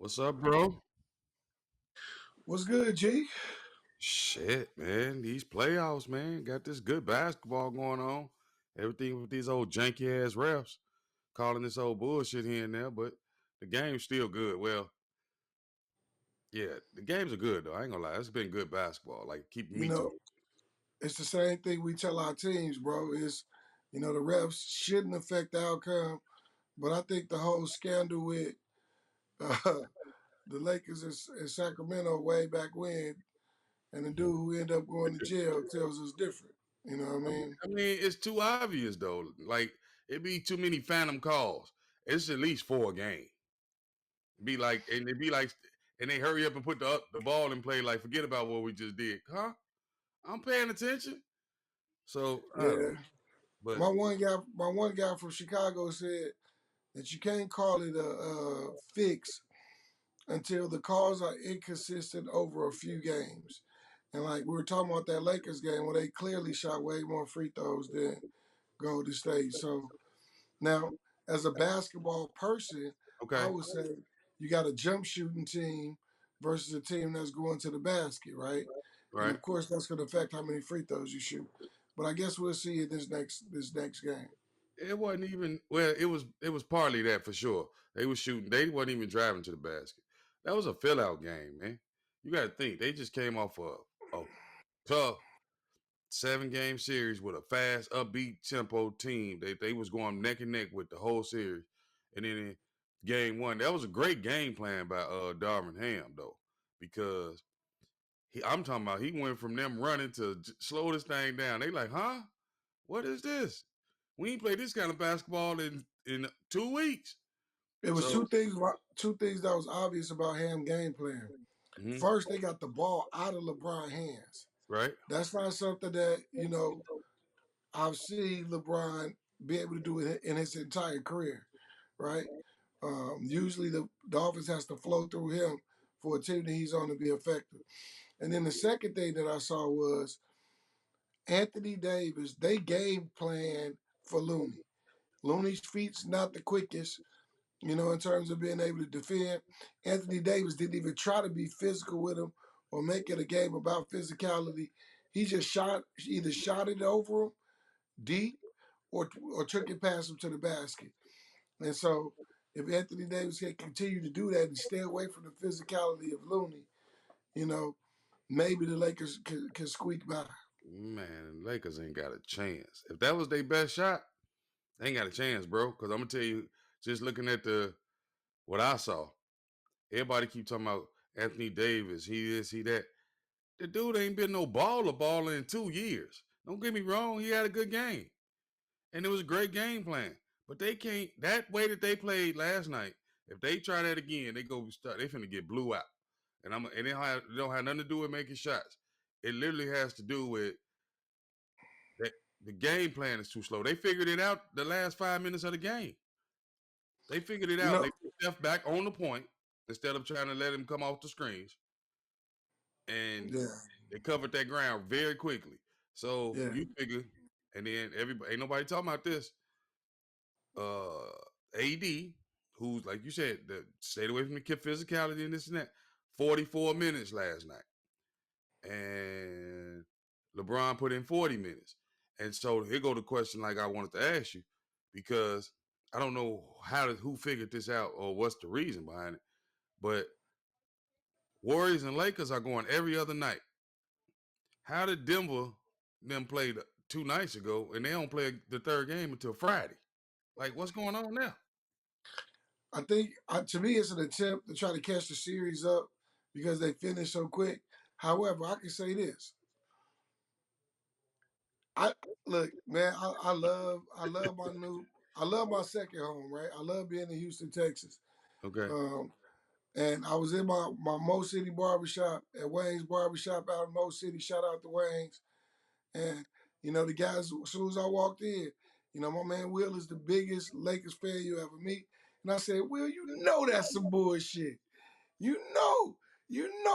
What's up, bro? What's good, G? Shit, man. These playoffs, man. Got this good basketball going on. Everything with these old janky ass refs calling this old bullshit here and there, but the game's still good. Well, yeah, the games are good though. I ain't gonna lie. It's been good basketball. Like keeping You me to know, it's the same thing we tell our teams, bro. Is the refs shouldn't affect the outcome, but I think the whole scandal with uh, the Lakers in Sacramento way back when, and the dude it. who ended up going to jail tells us different. You know what I mean? I mean, it's too obvious though. Like it be too many phantom calls. It's at least 4 games. Be like, and it be like, and they hurry up and put the ball in play. Like, forget about what we just did, huh? I'm paying attention. So I don't know, Yeah. but My one guy from Chicago said that you can't call it a fix until the calls are inconsistent over a few games. And like we were talking about that Lakers game where they clearly shot way more free throws than Golden State. So now, as a basketball person, I okay, would say you got a jump shooting team versus a team that's going to the basket, right? And right. of course, that's going to affect how many free throws you shoot. But I guess we'll see in this next game. It wasn't even well. It was partly that for sure. They was shooting. They wasn't even driving to the basket. That was a fill out game, man. You got to think they just came off a tough 7 game series with a fast, upbeat tempo team. They was going neck and neck with the whole series, and then in game one, that was a great game plan by Darvin Ham though, because I'm talking about he went from them running to slow this thing down. They like, huh? What is this? We ain't played this kind of basketball in 2 weeks. It was So, two things that was obvious about Ham game plan. mhm, First, they got the ball out of LeBron's hands. right, That's not something that I've seen LeBron be able to do in his entire career, right? Usually the offense has to flow through him for a team that he's on to be effective. And then the second thing that I saw was Anthony Davis. They game plan for Looney. Looney's feet's not the quickest, in terms of being able to defend. Anthony Davis didn't even try to be physical with him or make it a game about physicality. He just either shot it over him deep or took it past him to the basket. And so if Anthony Davis can continue to do that and stay away from the physicality of Looney, you know, maybe the Lakers can squeak by. man, Lakers ain't got a chance. If that was their best shot, they ain't got a chance, bro. Because I'm gonna tell you, just looking at the what I saw, everybody keep talking about Anthony Davis. He this, he that. The dude ain't been no baller in 2 years. Don't get me wrong, he had a good game, and it was a great game plan. But they can't that way that they played last night. If they try that again, they go start. They finna get blew out. And it don't have nothing to do with making shots. It literally has to do with that the game plan is too slow. They figured it out the last 5 minutes of the game. They figured it You out. know, They put Steph back on the point instead of trying to let him come off the screens, and yeah, they covered that ground very quickly. So yeah. you figure, and then everybody ain't nobody talking about this. Uh, AD, who's like you said, stayed away from the kid physicality and this and that. 44 minutes last night, and LeBron put in 40 minutes. And so here go the question like I wanted to ask you, because I don't know who figured this out or what's the reason behind it, but Warriors and Lakers are going every other night. How did Denver them play 2 nights ago and they don't play the third game until Friday? Like what's going on now? I think to me it's an attempt to try to catch the series up because they finished so quick. However, I can say this: I look, man. I love my second home, right? I love being in Houston, Texas. Okay. Um, And I was in my Mo City barbershop at Wayne's Barbershop out in Mo City. Shout out to Wayne's. And, the guys, as soon as I walked in, my man Will is the biggest Lakers fan you ever meet. And I said, Will, that's some bullshit. You know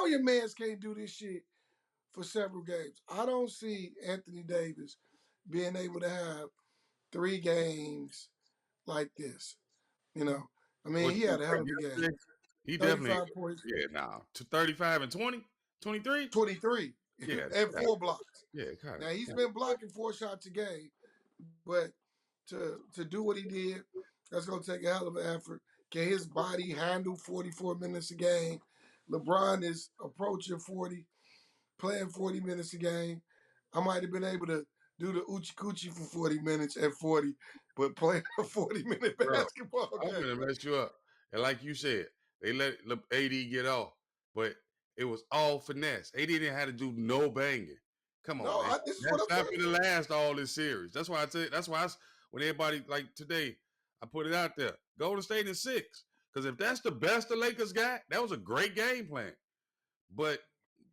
your mans can't do this shit for several games. I don't see Anthony Davis being able to have 3 games like this. I mean, What he you had a hell of a game. yesterday? He definitely 35 points, to 35 and 20, 23? 23, Yeah, and 4 blocks. kind Now he's of. been blocking 4 shots a game, but to do what he did, that's gonna take a hell of an effort. Can his body handle 44 minutes a game? LeBron is approaching 40, playing 40 minutes a game. I might have been able to do the Uchi Coochie for 40 minutes at 40, but playing a 40-minute Bro, basketball I'm game. gonna mess you up. And like you said, they let AD get off, but it was all finesse. AD didn't have to do no banging. Come on, No, man. this is what That's I'm not saying. gonna last all this series. That's why I tell you, when everybody like today, I put it out there. Golden State in 6. Because if that's the best the Lakers got, that was a great game plan. But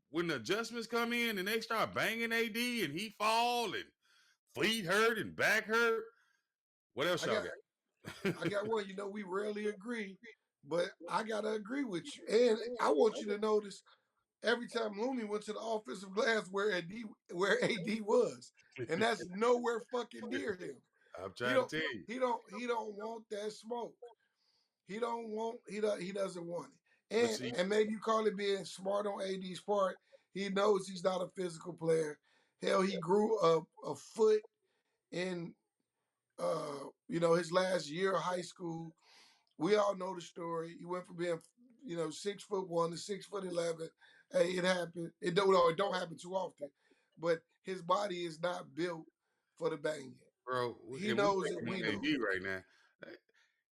when the adjustments come in and they start banging AD and he fall and feet hurt and back hurt, what else I y'all got got? I got one. You know, we rarely agree, but I gotta agree with you. And I want you to notice every time Looney went to the offensive glass where AD was, and that's nowhere fucking near him. I'm He trying don't to tell you. he don't want that smoke. He doesn't want it. But And see, and maybe you call it being smart on AD's part. He knows he's not a physical player. Hell, he grew a foot in his last year of high school. We all know the story. He went from being 6'1" to 6'11". Hey, it happened. It don't happen too often. But his body is not built for the banging. bro, He and we knows it. picking We on know AD right now.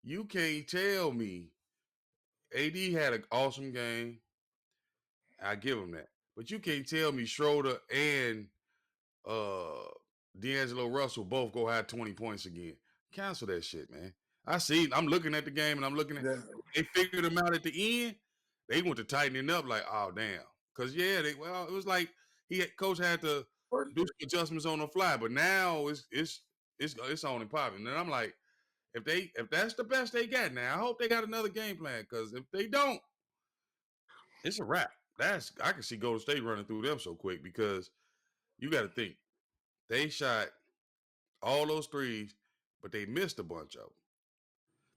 You can't tell me AD had an awesome game. I give him that. But you can't tell me Schroeder and uh D'Angelo Russell both go high 20 points again. Cancel that shit, man. I'm looking at the game and I'm looking at it. they figured them out at the end. They went to tightening up like, oh damn. Cause it was like coach had to Yeah. do some adjustments on the fly, but now it's on and popping. And I'm like, if that's the best they got now, I hope they got another game plan. Cause if they don't, it's a wrap. I can see Golden State running through them so quick because you got to think they shot all those threes, but they missed a bunch of them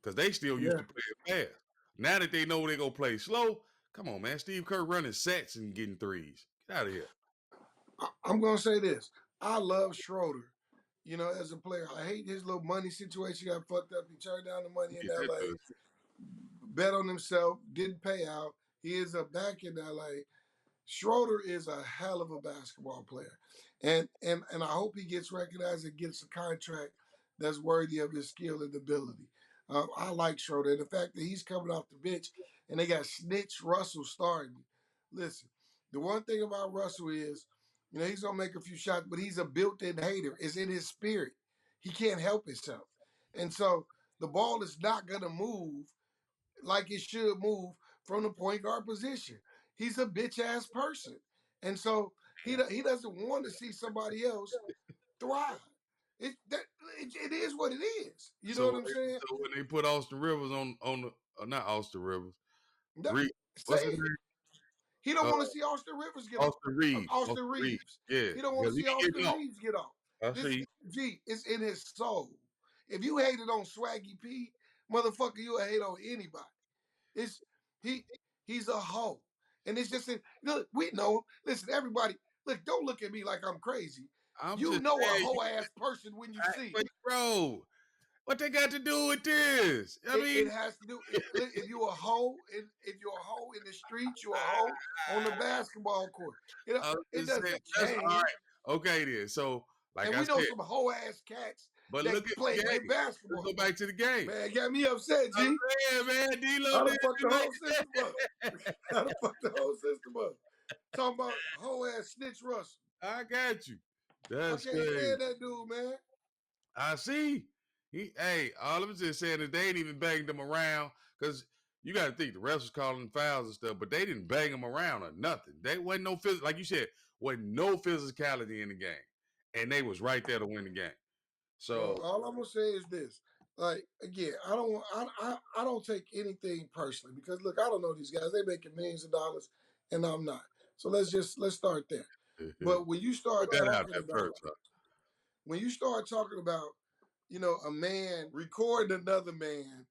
because they still used Yeah. to play fast. Now that they know they're gonna play slow, come on, man. Steve Kerr running sets and getting threes. Get out of here. I'm gonna say this. I love Schroeder. As a player, I hate his little money situation. Got fucked up. He turned down the money in Get that LA. done. Bet on himself. Didn't pay out. He is back in LA. Schroeder is a hell of a basketball player, and I hope he gets recognized and gets a contract that's worthy of his skill and ability. I like Schroeder, and the fact that he's coming off the bench and they got Snitch Russell starting. Listen, the one thing about Russell is, he's gonna make a few shots, but he's a built-in hater. It's in his spirit. He can't help himself, and so the ball is not gonna move like it should move from the point guard position. He's a bitch ass person, and so he doesn't want to see somebody else thrive. It is what it is. You know So, what I'm saying? so when they put Austin Rivers on the not Austin Rivers, No, Reed, say what's his it. name? He don't Uh, want to see Austin Rivers get off. Austin Reeves. Austin Austin Reeves. Reeves. Yeah, He don't want to because he see be getting Austin off. Reeves get off. I This see. it's in his soul. If you hated on Swaggy P, motherfucker, you'll hate on anybody. It's he he's a hoe. And it's just look, we know him. Listen, everybody, look, don't look at me like I'm crazy. I'm You just know a saying. hoe ass person when you see it. Wait, bro. What they got to do with this? I It mean, has to do if you a hoe, if you're a hoe in the streets, you're a hoe on the basketball court. I was It just saying. doesn't That's all change. right. Okay, then. So, like And I we know said, some hoe ass cats but that look at play the great game. Let's go basketball. back to the game. Man, got me upset, I'm G. saying, man, D-Lo I did done fucked the it like whole system up. I done fucked the whole system up. Talking about hoe ass snitch Russell. I got you. I That's can't crazy. stand that dude, man. I see. Hey, all I'm just saying is they ain't even banged him around because you got to think the refs was calling fouls and stuff, but they didn't bang him around or nothing. They wasn't no like you said, wasn't no physicality in the game, and they was right there to win the game. Bro, So all I'm gonna say is this. Like again, I don't take anything personally because look, I don't know these guys. They making millions of dollars, and I'm not. So let's start there. But when you put start that out talking there about first. Huh? when you start talking about a man recording another man,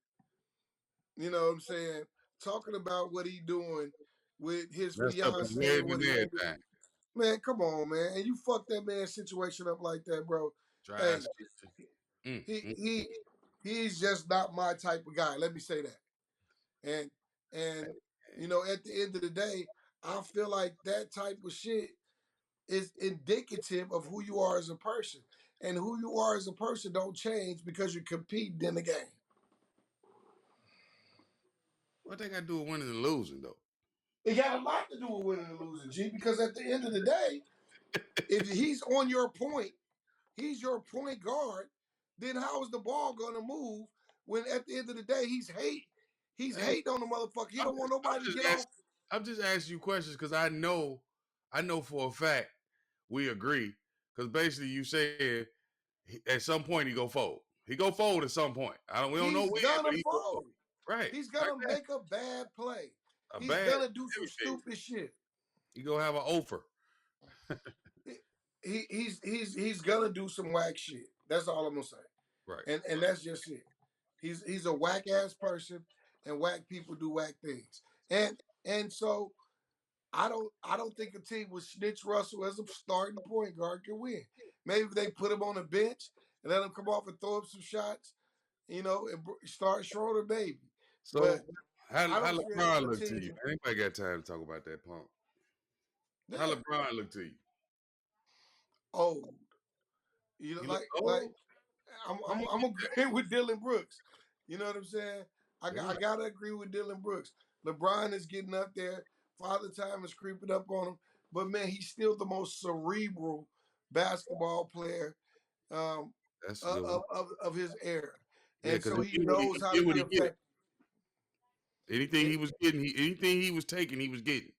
you know what I'm saying, talking about what he doing with his Messed up his fiance and wedding what and he gonna do. everything. Man, come on, man. And you fuck that man's situation up like that, bro. Dry Hey, stitching. Mm, he mm, he he's just not my type of guy. Let me say that. And and mm. at the end of the day, I feel like that type of shit is indicative of who you are as a person. And who you are as a person don't change because you're competing in the game. What they got to do with winning and losing, though? It got a lot to do with winning and losing, G, because at the end of the day, if he's on your point, he's your point guard, then how is the ball gonna move when at the end of the day he's Hey, hating on the motherfucker. He don't want nobody to get off. I'm just asking you questions because I know for a fact we agree. Because basically, you said at some point he go fold. He go fold at some point. We don't know He's when, but gonna he go fold. fold. Right, He's like gonna that. make a bad play. A He's bad gonna do some everything. stupid shit. He go have an offer. He's gonna do some whack shit. That's all I'm gonna say. Right. And that's just it. He's a whack ass person, and whack people do whack things. And so I don't think a team with Snitch Russell as a starting point guard can win. Maybe they put him on the bench and let him come off and throw up some shots, and start Schroeder, baby. So But how I don't feel LeBron a look to you? team. Anybody got time to talk about that punk? How Yeah, LeBron look to you? old. He look Like old. Why I'm you agreeing with Dylan Brooks. You know what I'm saying? I think gotta agree with Dylan Brooks. LeBron is getting up there. Father time is creeping up on him. But man, he's still the most cerebral basketball player um, that's a good one. of his era. Yeah, And because so he he knows how to get what be he get. effective. Anything he was getting, anything he was taking, he was getting.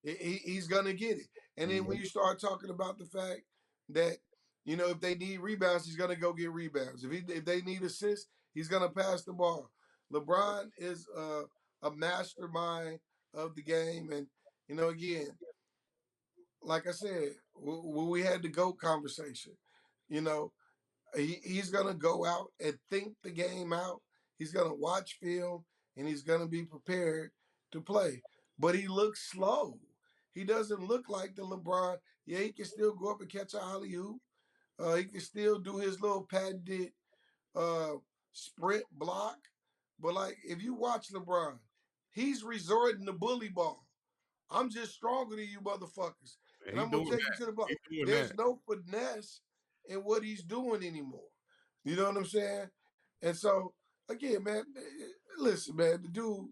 He's gonna get it. And then when Mhm. you start talking about the fact that if they need rebounds, he's gonna go get rebounds. If they need assists, he's gonna pass the ball. LeBron is a mastermind of the game, and again, like I said, when we had the GOAT conversation, you know, he's gonna go out and think the game out. He's gonna watch film, and he's gonna be prepared to play. But he looks slow. He doesn't look like the LeBron. Yeah, he can still go up and catch a alley oop. He can still do his little patented uh, sprint block. But like, if you watch LeBron, he's resorting to bully ball. I'm just stronger than you motherfuckers. And And he I'm gonna doing take you that. to the block. He doing There's that. no finesse in what he's doing anymore. You know what I'm saying? And so again, man, listen, man, the dude,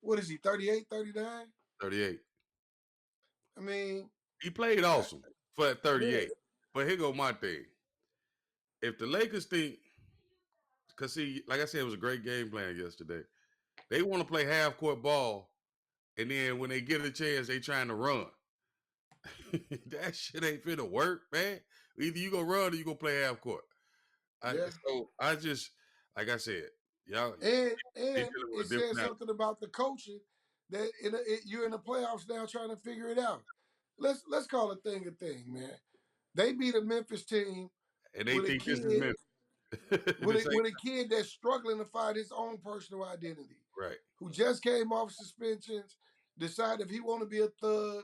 what is he, 38, 39? 38. I mean, He played awesome for at yeah. 38. But here go my thing. If the Lakers think, because see, like I said, it was a great game plan yesterday. They want to play half court ball, and then when they get a chance, they trying to run. That shit ain't finna work, man. Either you gonna run or you gonna play half court. Yeah. So I just, like I said, y'all, they And dealing it with a different says animal, something about the coaching that you're in the playoffs now trying to figure it out. Let's call a thing, man. They beat a Memphis team and they with a think this is kid Memphis. This ain't with a kid that's struggling to find his own personal identity, right. who just came off suspensions, decide if he want to be a thug,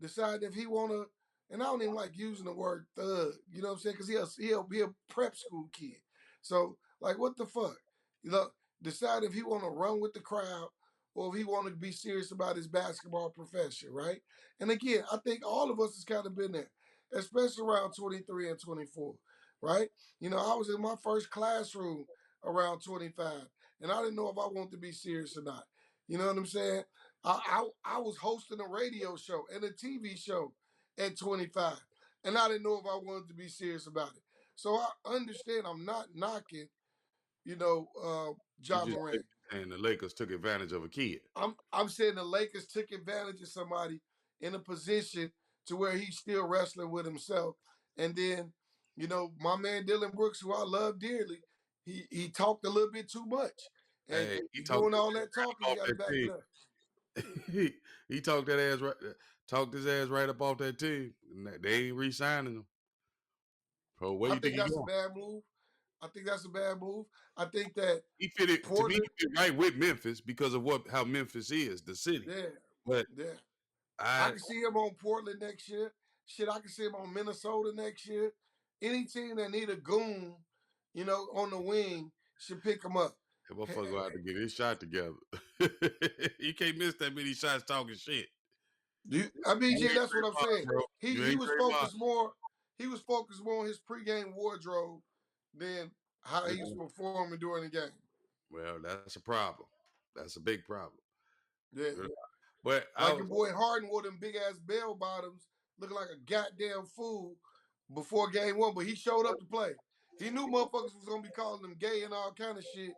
decide if he want to, and I don't even like using the word thug, you know what I'm saying? Because he'll be a prep school kid. So like, what the fuck? You know, decide if he want to run with the crowd or if he want to be serious about his basketball profession, right? And again, I think all of us has kind of been there, especially around 23 and 24, right? I was in my first classroom around 25, and I didn't know if I wanted to be serious or not. You know what I'm saying? I was hosting a radio show and a TV show at 25, and I didn't know if I wanted to be serious about it. So I understand. I'm not knocking, You John just Moran. saying the Lakers took advantage of a kid. I'm saying the Lakers took advantage of somebody in a position to where he's still wrestling with himself, and then my man Dylan Brooks, who I love dearly, he talked a little bit too much, and Hey, he you talked doing his all ass that talking, right you up got to off back it that up. team. He talked that ass right, talked his ass right up off that team. They ain't re-signing him. So where I you think think he that's a going? bad move. I think that's a bad move. I think that He fit it to me. Portland, He fit right with Memphis because of how Memphis is, the city. yeah, But yeah. I I can see him on Portland next year. Shit, I can see him on Minnesota next year. Any team that need a goon, on the wing should pick him up. that motherfucker gonna have to get his shot together. You can't miss that many shots talking shit. I mean, You G, ain't that's what I'm Draymond, saying. bro. He You he ain't was Draymond. focused more. He was focused more on his pregame wardrobe than how he was performing during the game. Well, that's a problem. That's a big problem. Yeah. You know? But I Like was your boy Harden wore them big ass bell bottoms, looking like a goddamn fool before game one, but he showed up to play. He knew motherfuckers was gonna be calling him gay and all kind of shit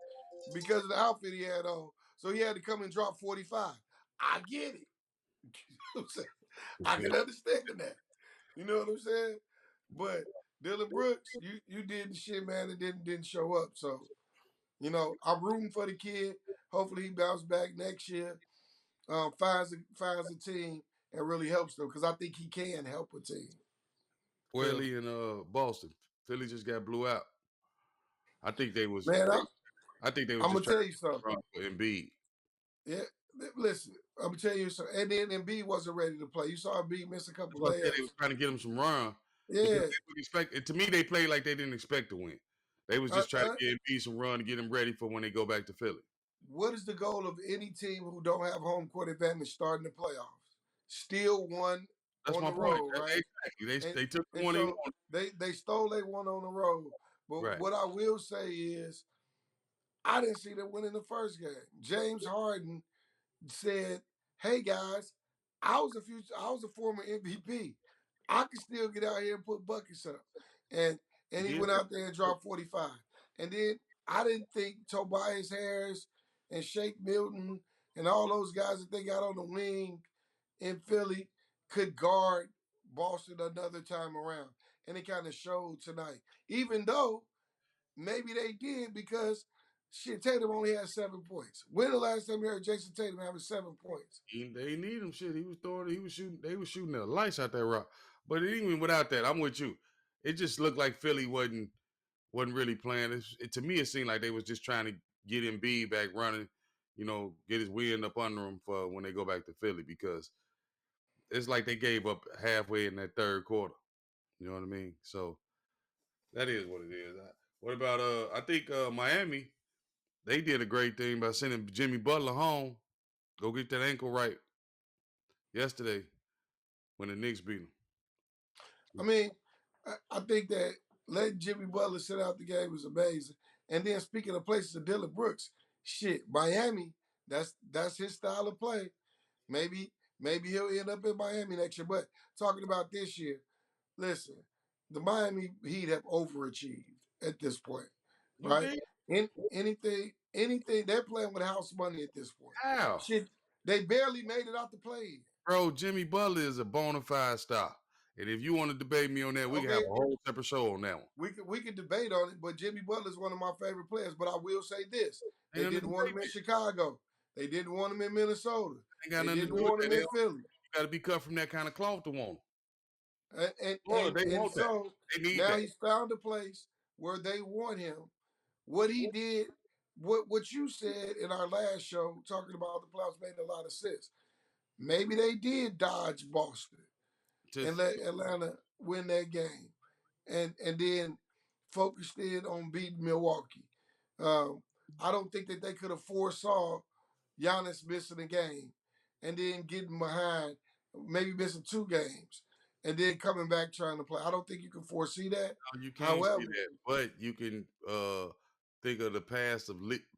because of the outfit he had on. So he had to come and drop 45. I get it. You know what I'm saying? I can understand that. You know what I'm saying? But Dylan Brooks, you did the shit, man, and didn't show up. So, I'm rooting for the kid. Hopefully he bounces back next year, finds a team and really helps them because I think he can help a team. Phil. Philly and Boston. Philly just got blew out. I think they was Man, I think they was I'm just gonna trying tell to you get a something. run for Embiid. Yeah, listen, I'm gonna tell you something. And then Embiid wasn't ready to play. You saw Embiid miss a couple That's why I said they was layups. trying to get him some run because Yeah. they would expect. To me, they played like they didn't expect to win. They was Uh, just trying uh, to get Embiid some run to get him ready for when they go back to Philly. what is the goal of any team who don't have home court advantage starting the playoffs? Still one That's on my the point. road, right? Exactly. And They took the and one they so wanted. they stole they one on the road. But Right. what I will say is I didn't see them winning the first game. James Harden said, "Hey guys, I was a former MVP. I can still get out here and put buckets up." And He and he did went that. out there and dropped 45. And then I didn't think Tobias Harris and Shake Milton and all those guys that they got on the wing in Philly could guard Boston another time around. And it kind of showed tonight. Even though maybe they did because shit, Tatum only had 7 points. When the last time you heard Jason Tatum having 7 points? They need him. Shit, he was throwing. He was shooting. They was shooting the lights out that rock. But even without that, I'm with you. It just looked like Philly wasn't really playing. To me, it seemed like they was just trying to get Embiid back running. Get his wind up under him for when they go back to Philly because it's like they gave up halfway in that third quarter. You know what I mean? So that is what it is. What about I think Miami, they did a great thing by sending Jimmy Butler home. Go get that ankle right yesterday when the Knicks beat him. I mean, I think that letting Jimmy Butler sit out the game was amazing. And then speaking of places of Dylan Brooks, shit, Miami, that's his style of play. Maybe he'll end up in Miami next year. But talking about this year, listen, the Miami Heat have overachieved at this point, You right? did? Anything they're playing with house money at this point. How? Shit, they barely made it out the play. Bro, Jimmy Butler is a bona fide star. And if you want to debate me on that, we can have Okay, a whole separate show on that one. we could debate on it, but Jimmy Butler is one of my favorite players. But I will say this: Ain't they nothing to didn't want debate him in with. Chicago. They didn't want him in Minnesota. Ain't got They nothing to didn't do with want that. him in Philly. You got to be cut from that kind of cloth to want him. And and Well, and, they and want that. so They need now that. he's found a place where they want him. What he did, what you said in our last show, talking about the playoffs, made a lot of sense. Maybe they did dodge Boston and Just let Atlanta win that game, and then focused in on beating Milwaukee. Um, I don't think that they could have foresaw Giannis missing a game and then getting behind, maybe missing 2 games, and then coming back trying to play. I don't think you can foresee that. you can't see However, that, but you can think of the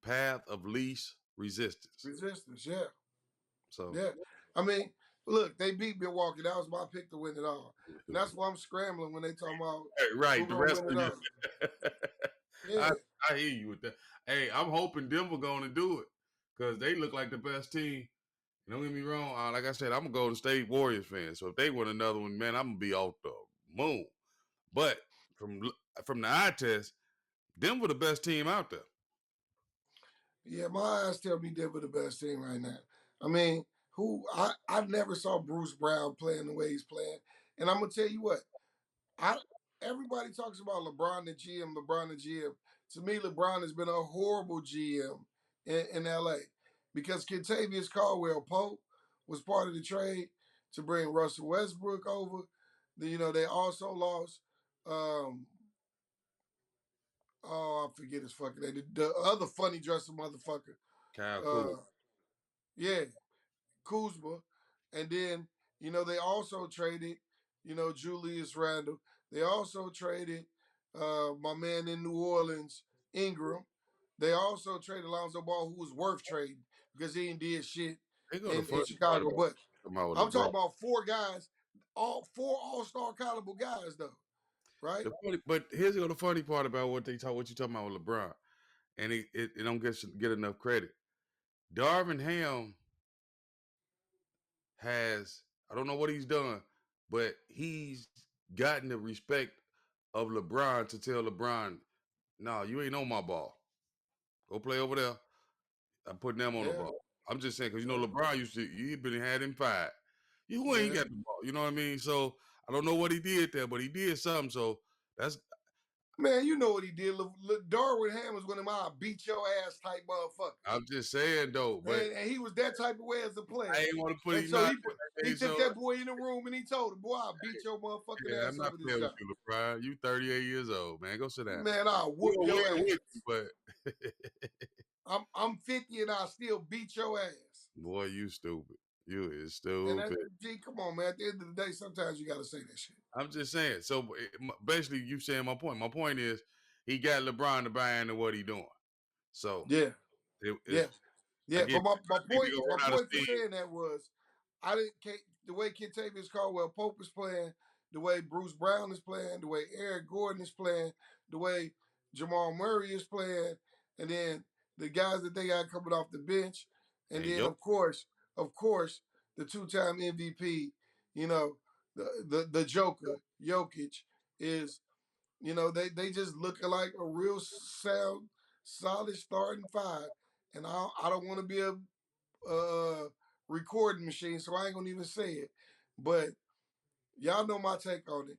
path of least resistance. resistance, yeah. So Yeah. I mean, look, they beat Milwaukee. That was my pick to win it all. And that's why I'm scrambling when they talking about right, who the gonna rest win of it you. all. I Yeah. I hear you with that. Hey, I'm hoping Denver going to do it because they look like the best team. Don't get me wrong. Like I said, I'm a Golden State Warriors fan. So if they win another one, man, I'm gonna be off the moon. But from from the eye test, Denver the best team out there. Yeah, my eyes tell me Denver the best team right now. I mean, I never saw Bruce Brown playing the way he's playing. And I'm gonna tell you what, I everybody talks about LeBron the GM, LeBron the GM. to me, LeBron has been a horrible GM in LA because Kentavious Caldwell Pope was part of the trade to bring Russell Westbrook over. They also lost. Um, oh, I forget his fucking name. The other funny dressing motherfucker. Kyle Kuzma. Uh, yeah, Kuzma, and then they also traded Julius Randle. They also traded my man in New Orleans, Ingram. They also traded Alonzo Ball, who was worth trading because he ain't did shit They go the in funny part Chicago. But about I'm LeBron. talking about four guys, all four All-Star caliber guys, though, right? But here's the funny part about what you talking about with LeBron, and it don't get enough credit. Darvin Ham has, I don't know what he's done, but he's gotten the respect of LeBron to tell LeBron, "No, you ain't on my ball. Go play over there. I'm putting them on the Yeah, ball." I'm just saying because yeah, LeBron he been had him fired. You ain't yeah. got the ball. You know what I mean? So I don't know what he did there, but he did something. So that's Man, you know what he did. Darwin Ham was one of my beat your ass type motherfuckers. I'm just saying though. But And he was that type of way as a I player. ain't want to put And him so out he there. he Hey, took so that boy in the room and he told him, "Boy, I'll beat your motherfucking yeah, ass I'm not over this playing with job. you, LeBron. You 38 years old, man. Go sit down. Man, I'll We whoop gonna your win with you, ass. but I'm 50 and I'll still beat your ass." boy, you stupid. You is And that, stupid. gee, come on, man. At the end of the day, sometimes you gotta say that shit. I'm just saying. So basically, you saying my point. My point is he got LeBron to buy into what he doing. So Yeah, yeah. it's I Yeah, get but my I think they point gonna my run out of point for steam. saying that was I didn't the way Kentavious Caldwell Pope is playing, the way Bruce Brown is playing, the way Eric Gordon is playing, the way Jamal Murray is playing, and then the guys that they got coming off the bench, and And then yo, of course, the two-time MVP, you know, the Joker Jokic is they just looking like a real sound, solid starting five. And I don't want to be a recording machine, so I ain't gonna even say it. But y'all know my take on it,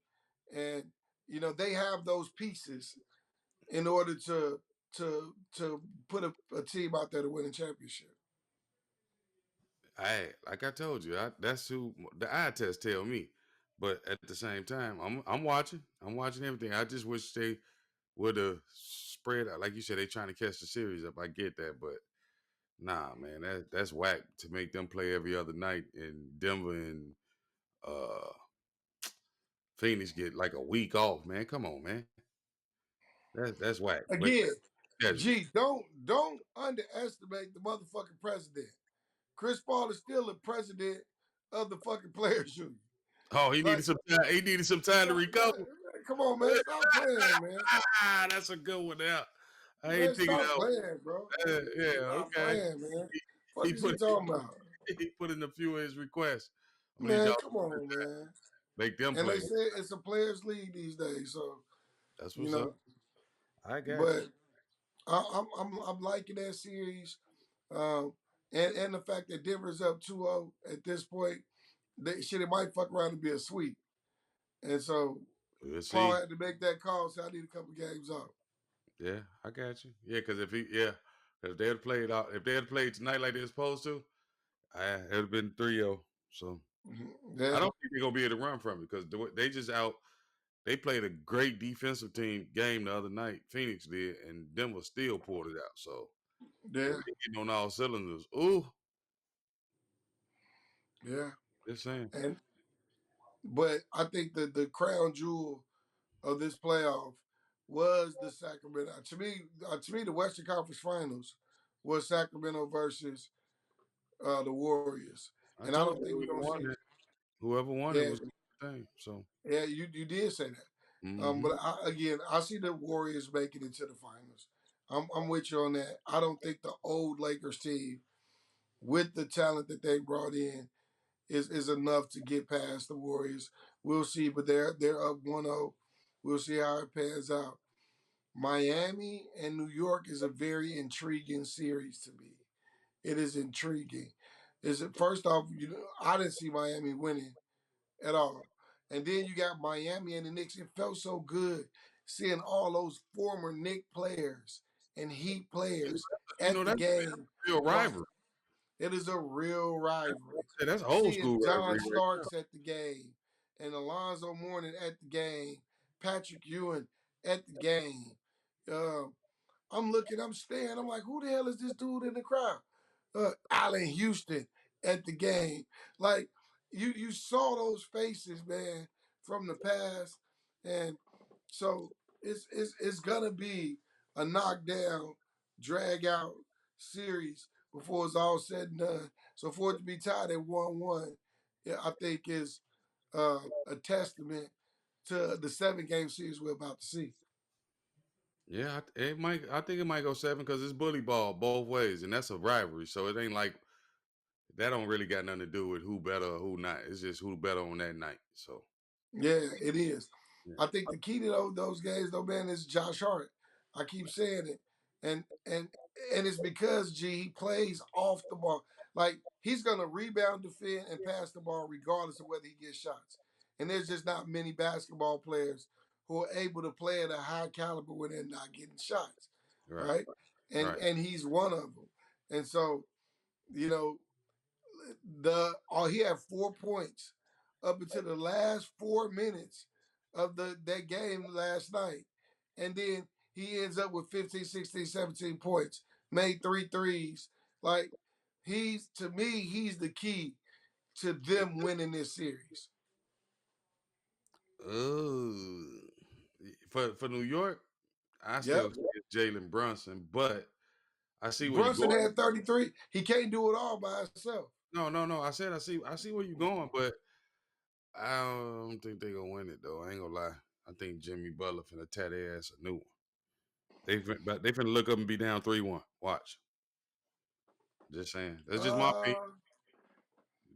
and they have those pieces in order to put a team out there to win a championship. like I told you, that's who the eye test tell me. But at the same time, I'm watching. I'm watching everything. I just wish they would have spread out. Like you said, they trying to catch the series up. I get that, but nah, man, that's whack to make them play every other night in Denver and uh Phoenix get like a week off, man. Come on, man. That's whack. But Again, schedule. gee, don't underestimate the motherfucking president. Chris Paul is still the president of the fucking players union. Oh, Like, he needed some time to recover. come on, man, stop playing, man. That's a good one now. I Man, ain't thinking stop out. playing, bro. Yeah, Stop okay. playing, man. He, Fuck he is you put talking about? he put in a few of his requests. I'm gonna need Man, y'all come on, man. make them And they play. say it's a players' league these days, so That's you what's up. know. I got you. But I'm liking that series, and the fact that Denver's up 2-0 at this point. It might fuck around and be a sweep. And so We'll Paul see. had to make that call. So I need a couple games off. Yeah, I got you. Yeah, because if they had played if they had played tonight like they're supposed to, it would have been 3-0. So I Yeah, don't think they're gonna be able to run from it because they just out. They played a great defensive team game the other night. Phoenix did, and Denver still pulled it out. So if yeah, they getting on all cylinders, ooh, yeah. just saying. And but I think that the crown jewel of this playoff was the Sacramento. To me, the Western Conference Finals was Sacramento versus the Warriors, I and I told don't think we're you gonna see. whoever won it Yeah, was the thing. So, yeah, you did say that. hmm But I see the Warriors making it to the finals. I'm with you on that. I don't think the old Lakers team, with the talent that they brought in, is enough to get past the Warriors. We'll see, but they're up 1-0. We'll see how it pans out. Miami and New York is a very intriguing series to me. It is intriguing. Is it first off? I didn't see Miami winning at all, and then you got Miami and the Knicks. It felt so good seeing all those former Knick players and Heat players You at know, the that's game. a real Right. rivalry. It is a real rivalry. That's old Seeing school John rivalry right there. Starks at the game and Alonzo Mourning at the game, Patrick Ewing at the game. Um, I'm staring. I'm like, who the hell is this dude in the crowd? Allen Houston at the game. Like you saw those faces, man, from the past, and so it's gonna be a knockdown, drag out series before it's all said and done. So for it to be tied at 1-1, yeah, I think is a testament to the 7-game series we're about to see. Yeah, it might. I think it might go 7 because it's bully ball both ways, and that's a rivalry. So it ain't like that. Don't really got nothing to do with who better or who not. It's just who better on that night. So Yeah, it is. yeah, I think the key to those games, though, man, is Josh Hart. I keep saying it, and it's because he plays off the ball. Like he's gonna rebound, defend, and pass the ball regardless of whether he gets shots. And there's just not many basketball players who are able to play at a high caliber when they're not getting shots, right, right? And right. and he's one of them. And so, you know, he had 4 points up until the last 4 minutes of that game last night. And then he ends up with 15, 16, 17 points, made 3 threes. Like to me, he's the key to them winning this series. Oh, for New York, I Yep. still say it's Jalen Brunson, but I see where you're Brunson going. had 33. He can't do it all by himself. No. I see where you're going, but I don't think they gonna win it though. I ain't gonna lie. I think Jimmy Butler finna tear their ass a new one. They finna look up and be down 3-1. Watch. Just saying. That's just my opinion. Uh,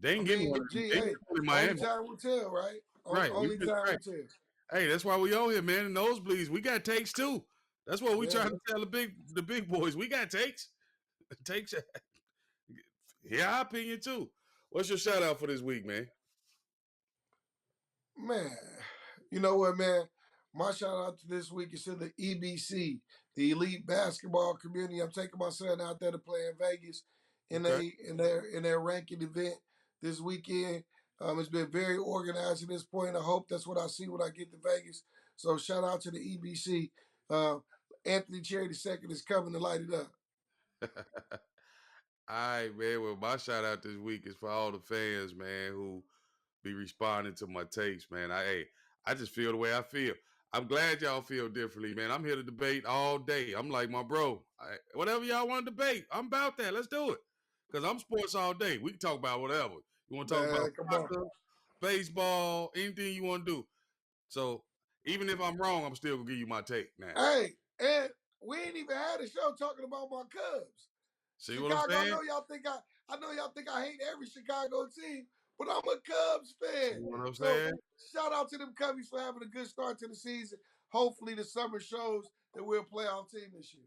They I ain't getting one mean, of them. gee, They ain't hey, getting only Miami. time will tell, right? Right. We Only just time right. will tell. Hey, that's why we on here, man. In nosebleeds, we got takes too. That's what we Yeah. trying to tell the big boys. We got takes. Takes. Yeah, our opinion too. What's your shout out for this week, man? Man, you know what, man? My shout out to this week is to the EBC, the Elite Basketball Community. I'm taking my son out there to play in Vegas Okay. in their ranking event this weekend. It's been very organized at this point. I hope that's what I see when I get to Vegas. So shout out to the EBC. Anthony Cherry II is coming to light it up. All right, man. Well, my shout out this week is for all the fans, man, who be responding to my takes, man. I just feel the way I feel. I'm glad y'all feel differently, man. I'm here to debate all day. I'm like my bro. Whatever y'all want to debate, I'm about that. Let's do it. Because I'm sports all day. We can talk about whatever. You want to talk about Man, come on. soccer, baseball, anything you want to do. So even if I'm wrong, I'm still gonna give you my take now. Hey, and we ain't even had a show talking about my Cubs. See what I'm Chicago, saying? I know y'all think I hate every Chicago team, but I'm a Cubs See fan. what I'm So saying? shout out to them Cubbies for having a good start to the season. Hopefully the summer shows that we're a playoff team this year.